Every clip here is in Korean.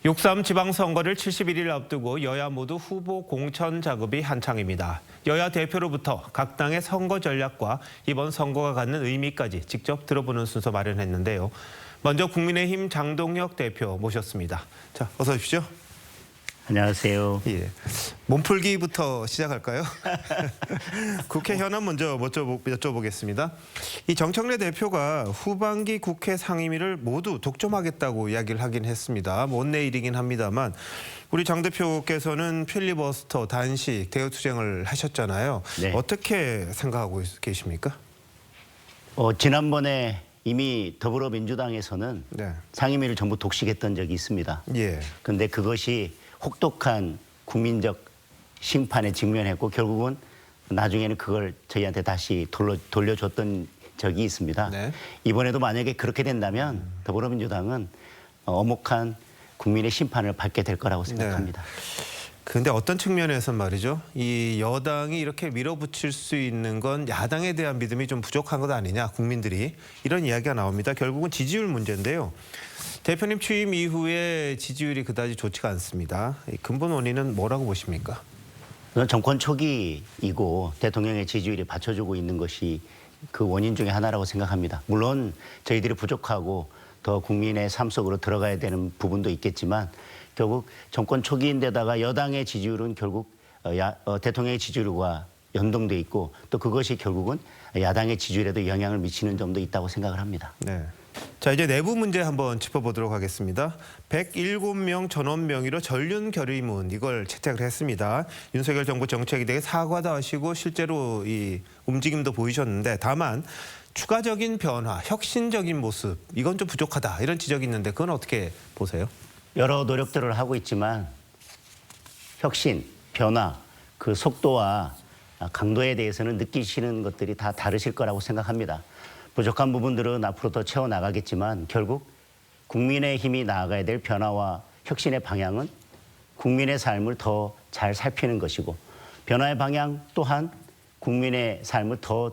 6.3 지방선거를 71일 앞두고 여야 모두 후보 공천 작업이 한창입니다. 여야 대표로부터 각 당의 선거 전략과 이번 선거가 갖는 의미까지 직접 들어보는 순서 마련했는데요. 먼저 국민의힘 장동혁 대표 모셨습니다. 자, 어서 오십시오. 안녕하세요. 예, 몸풀기부터 시작할까요? 국회 현안 먼저 여쭤보겠습니다. 이 정청래 대표가 후반기 국회 상임위를 모두 독점하겠다고 이야기를 하긴 했습니다. 먼 내일이긴 합니다만 우리 장 대표께서는 필리버스터, 단식, 대여투쟁을 하셨잖아요. 네. 어떻게 생각하고 계십니까? 지난번에 이미 더불어민주당에서는 네. 상임위를 전부 독식했던 적이 있습니다. 예. 그런데 그것이 혹독한 국민적 심판에 직면했고 결국은 나중에는 그걸 저희한테 다시 돌려줬던 적이 있습니다. 네. 이번에도 만약에 그렇게 된다면 더불어민주당은 엄혹한 국민의 심판을 받게 될 거라고 생각합니다. 근데 어떤 측면에서 말이죠. 이 여당이 이렇게 밀어붙일 수 있는 건 야당에 대한 믿음이 좀 부족한 것 아니냐, 국민들이. 이런 이야기가 나옵니다. 결국은 지지율 문제인데요. 대표님 취임 이후에 지지율이 그다지 좋지가 않습니다. 이 근본 원인은 뭐라고 보십니까? 정권 초기이고 대통령의 지지율이 받쳐주고 있는 것이 그 원인 중에 하나라고 생각합니다. 물론 저희들이 부족하고 더 국민의 삶 속으로 들어가야 되는 부분도 있겠지만 결국 정권 초기인데다가 여당의 지지율은 결국 대통령의 지지율과 연동돼 있고 또 그것이 결국은 야당의 지지율에도 영향을 미치는 점도 있다고 생각을 합니다. 네. 자, 이제 내부 문제 한번 짚어보도록 하겠습니다. 107명 전원 명의로 전륜 결의문 이걸 채택을 했습니다. 윤석열 정부 정책에 대해 사과도 하시고 실제로 이 움직임도 보이셨는데 다만 추가적인 변화, 혁신적인 모습 이건 좀 부족하다 이런 지적이 있는데 그건 어떻게 보세요? 여러 노력들을 하고 있지만 혁신, 변화, 그 속도와 강도에 대해서는 느끼시는 것들이 다 다르실 거라고 생각합니다. 부족한 부분들은 앞으로 더 채워나가겠지만 결국 국민의 힘이 나아가야 될 변화와 혁신의 방향은 국민의 삶을 더 잘 살피는 것이고 변화의 방향 또한 국민의 삶을 더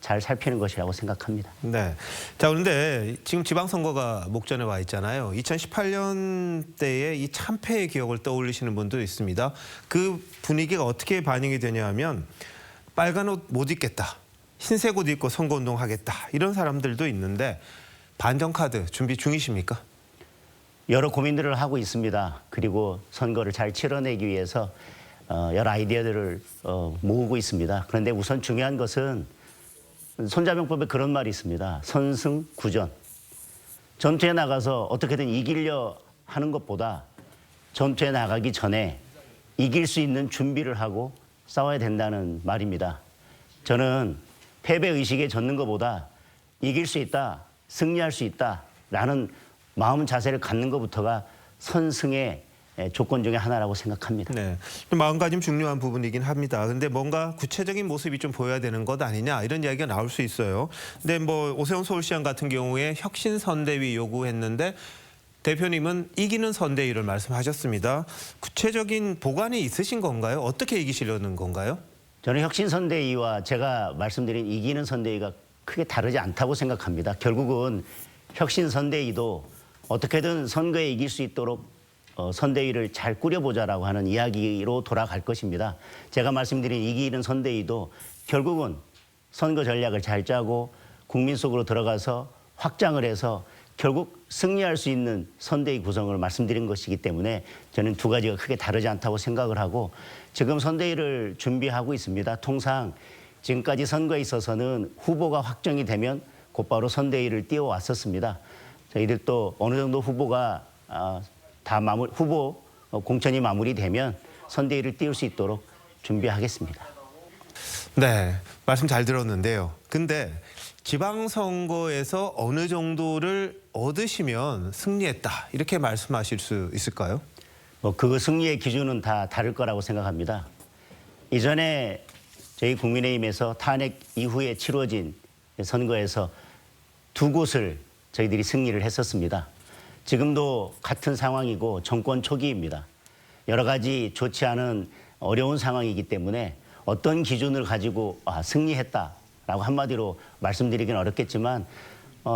잘 살피는 것이라고 생각합니다. 네. 자, 그런데 지금 지방선거가 목전에 와 있잖아요. 2018년 때의 이 참패의 기억을 떠올리시는 분도 있습니다. 그 분위기가 어떻게 반영이 되냐 하면 빨간 옷 못 입겠다. 흰색 옷 입고 선거운동 하겠다. 이런 사람들도 있는데 반정카드 준비 중이십니까? 여러 고민들을 하고 있습니다. 그리고 선거를 잘 치러내기 위해서 여러 아이디어들을 모으고 있습니다. 그런데 우선 중요한 것은 손자병법에 그런 말이 있습니다. 선승구전. 전투에 나가서 어떻게든 이기려 하는 것보다 전투에 나가기 전에 이길 수 있는 준비를 하고 싸워야 된다는 말입니다. 저는 패배의식에 젖는 것보다 이길 수 있다, 승리할 수 있다라는 마음 자세를 갖는 것부터가 선승의 조건 중에 하나라고 생각합니다. 네, 마음가짐 중요한 부분이긴 합니다. 근데 뭔가 구체적인 모습이 좀 보여야 되는 것 아니냐 이런 이야기가 나올 수 있어요. 근데 뭐 오세훈 서울시장 같은 경우에 혁신 선대위 요구했는데 대표님은 이기는 선대위를 말씀하셨습니다. 구체적인 보관이 있으신 건가요? 어떻게 이기시려는 건가요? 저는 혁신 선대위와 제가 말씀드린 이기는 선대위가 크게 다르지 않다고 생각합니다. 결국은 혁신 선대위도 어떻게든 선거에 이길 수 있도록 선대위를 잘 꾸려보자라고 하는 이야기로 돌아갈 것입니다. 제가 말씀드린 이기는 선대위도 결국은 선거 전략을 잘 짜고 국민 속으로 들어가서 확장을 해서 결국 승리할 수 있는 선대위 구성을 말씀드린 것이기 때문에 저는 두 가지가 크게 다르지 않다고 생각을 하고 지금 선대위를 준비하고 있습니다. 통상 지금까지 선거에 있어서는 후보가 확정이 되면 곧바로 선대위를 띄워왔었습니다. 저희들도 어느 정도 후보가 후보 공천이 마무리되면 선대위를 띄울 수 있도록 준비하겠습니다. 네, 말씀 잘 들었는데요. 근데 지방선거에서 어느 정도를 얻으시면 승리했다 이렇게 말씀하실 수 있을까요? 그 승리의 기준은 다 다를 거라고 생각합니다. 이전에 저희 국민의힘에서 탄핵 이후에 치러진 선거에서 두 곳을 저희들이 승리를 했었습니다. 지금도 같은 상황이고 정권 초기입니다. 여러 가지 좋지 않은 어려운 상황이기 때문에 어떤 기준을 가지고 승리했다라고 한마디로 말씀드리긴 어렵겠지만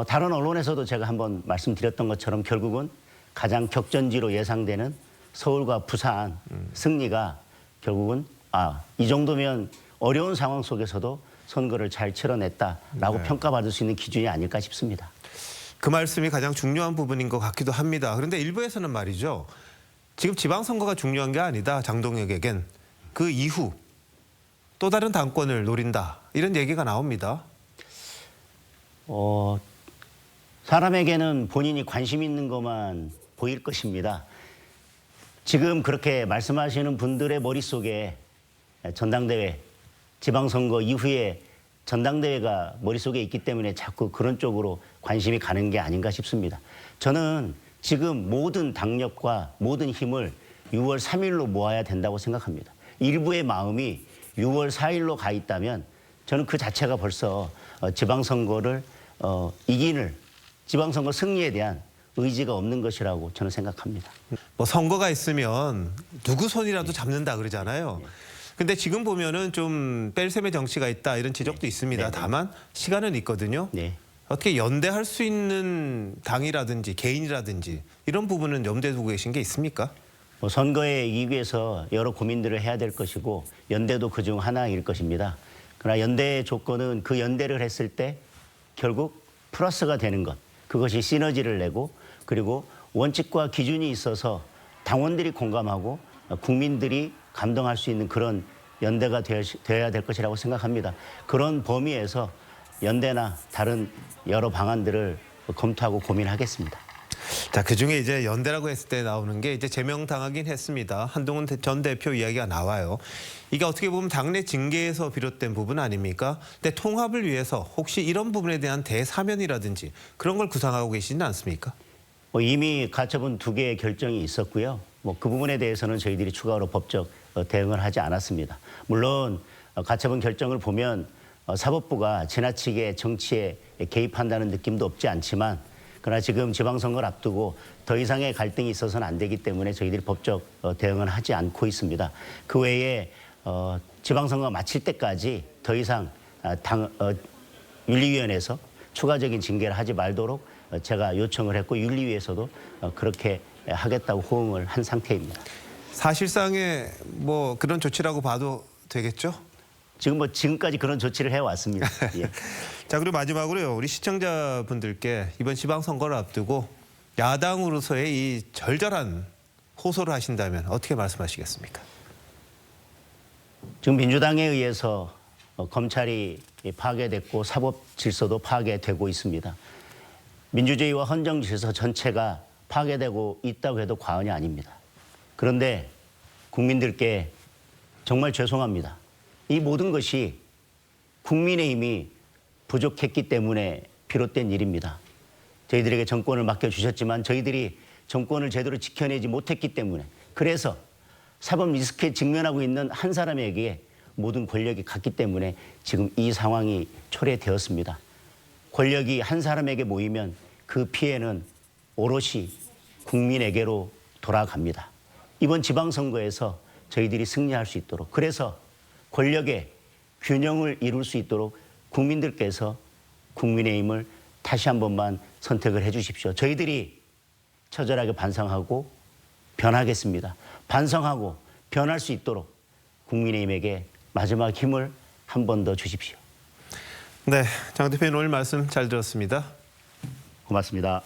다른 언론에서도 제가 한번 말씀드렸던 것처럼 결국은 가장 격전지로 예상되는 서울과 부산 승리가 결국은 이 정도면 어려운 상황 속에서도 선거를 잘 치러냈다라고 평가받을 수 있는 기준이 아닐까 싶습니다. 그 말씀이 가장 중요한 부분인 것 같기도 합니다. 그런데 일부에서는 말이죠. 지금 지방선거가 중요한 게 아니다. 장동혁에겐. 그 이후 또 다른 당권을 노린다. 이런 얘기가 나옵니다. 사람에게는 본인이 관심 있는 것만 보일 것입니다. 지금 그렇게 말씀하시는 분들의 머릿속에 전당대회, 지방선거 이후에 전당대회가 머릿속에 있기 때문에 자꾸 그런 쪽으로 관심이 가는 게 아닌가 싶습니다. 저는 지금 모든 당력과 모든 힘을 6월 3일로 모아야 된다고 생각합니다. 일부의 마음이 6월 4일로 가 있다면 저는 그 자체가 벌써 지방선거를 이기는 지방선거 승리에 대한 의지가 없는 것이라고 저는 생각합니다. 뭐 선거가 있으면 누구 손이라도 잡는다 그러잖아요. 근데 지금 보면은 좀 뺄셈의 정치가 있다 이런 지적도 있습니다. 다만 시간은 있거든요. 네. 어떻게 연대할 수 있는 당이라든지 개인이라든지 이런 부분은 염두에 두고 계신 게 있습니까? 선거에 이기기 위해서 여러 고민들을 해야 될 것이고 연대도 그중 하나일 것입니다. 그러나 연대의 조건은 그 연대를 했을 때 결국 플러스가 되는 것. 그것이 시너지를 내고 그리고 원칙과 기준이 있어서 당원들이 공감하고 국민들이 감동할 수 있는 그런 연대가 되어야 될 것이라고 생각합니다. 그런 범위에서 연대나 다른 여러 방안들을 검토하고 고민하겠습니다. 자, 그중에 이제 연대라고 했을 때 나오는 게 이제 제명당하긴 했습니다. 한동훈 전 대표 이야기가 나와요. 이게 어떻게 보면 당내 징계에서 비롯된 부분 아닙니까? 근데 통합을 위해서 혹시 이런 부분에 대한 대사면이라든지 그런 걸 구상하고 계시지는 않습니까? 이미 가처분 2개의 결정이 있었고요. 그 부분에 대해서는 저희들이 추가로 법적 대응을 하지 않았습니다. 물론 가처분 결정을 보면 사법부가 지나치게 정치에 개입한다는 느낌도 없지 않지만 그러나 지금 지방선거를 앞두고 더 이상의 갈등이 있어서는 안 되기 때문에 저희들이 법적 대응은 하지 않고 있습니다. 그 외에 지방선거가 마칠 때까지 더 이상 윤리위원회에서 추가적인 징계를 하지 말도록 제가 요청을 했고 윤리위에서도 그렇게 하겠다고 호응을 한 상태입니다. 사실상의 뭐 그런 조치라고 봐도 되겠죠? 지금까지 그런 조치를 해왔습니다. 예. 자, 그리고 마지막으로요. 우리 시청자분들께 이번 지방선거를 앞두고 야당으로서의 이 절절한 호소를 하신다면 어떻게 말씀하시겠습니까? 지금 민주당에 의해서 검찰이 파괴됐고 사법 질서도 파괴되고 있습니다. 민주주의와 헌정 질서 전체가 파괴되고 있다고 해도 과언이 아닙니다. 그런데 국민들께 정말 죄송합니다. 이 모든 것이 국민의힘이 부족했기 때문에 비롯된 일입니다. 저희들에게 정권을 맡겨주셨지만 저희들이 정권을 제대로 지켜내지 못했기 때문에 그래서 사법 리스크에 직면하고 있는 한 사람에게 모든 권력이 갔기 때문에 지금 이 상황이 초래되었습니다. 권력이 한 사람에게 모이면 그 피해는 오롯이 국민에게로 돌아갑니다. 이번 지방선거에서 저희들이 승리할 수 있도록 그래서 권력의 균형을 이룰 수 있도록 국민들께서 국민의힘을 다시 한 번만 선택을 해 주십시오. 저희들이 처절하게 반성하고 변하겠습니다. 반성하고 변할 수 있도록 국민의힘에게 마지막 힘을 한 번 더 주십시오. 네, 장 대표님 오늘 말씀 잘 들었습니다. 고맙습니다.